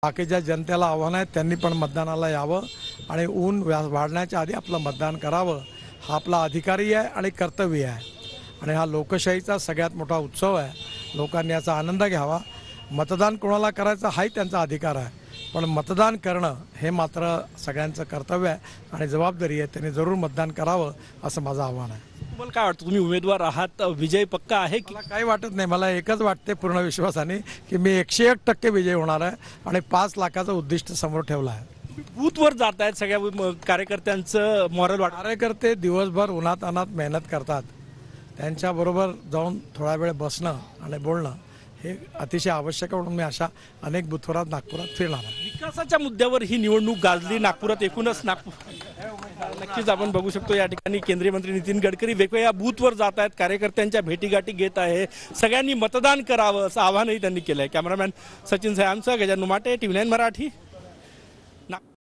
बाकीच्या जनतेला आव्हान आहे त्यांनी पण मतदानाला यावं आणि ऊन वाढण्याच्या आधी आपलं मतदान करावं हा आपला अधिकारही आहे आणि कर्तव्य आहे आणि हा लोकशाहीचा सगळ्यात मोठा उत्सव आहे। लोकांनी याचा आनंद घ्यावा। मतदान कोणाला करायचं हाही त्यांचा अधिकार आहे, पण मतदान करणं हे मात्र सगळ्यांचं कर्तव्य आहे आणि जबाबदारी आहे। त्यांनी जरूर मतदान करावं असं माझं आव्हान आहे। तुम्हाला काय वाटतं, तुम्ही उमेदवार आहात, विजय पक्का आहे की? मला काही वाटत नाही, मला एकच वाटते पूर्ण विश्वासाने की मी 101% विजय होणार आहे आणि 5 लाखाचं उद्दिष्ट समोर ठेवलं आहे। बूथवर जात आहेत, सगळ्या कार्यकर्त्यांचं मॉरल वाढ कार्यकर्ते दिवसभर उन्हात अनात मेहनत करतात, त्यांच्याबरोबर जाऊन थोडा वेळ बसणं आणि बोलणं हे अतिशय आवश्यक आहे। म्हणून मी अशा अनेक बूथवर नागपुरात फिरणार आहे। विकासाच्या मुद्द्यावर ही निवडणूक गाजली नागपुरात, एकूणच नागपूर नक्कीच आपण बघू शकतो या ठिकाणी केंद्रीय मंत्री नितीन गडकरी वेगवेगळ्या बूथवर जात आहेत, कार्यकर्त्यांच्या भेटीगाठी घेत आहे, सगळ्यांनी मतदान करावं असं आवाहनही त्यांनी केलं आहे। कॅमेरामॅन सचिन सयामसह गजानन माटे, TV9 मराठी।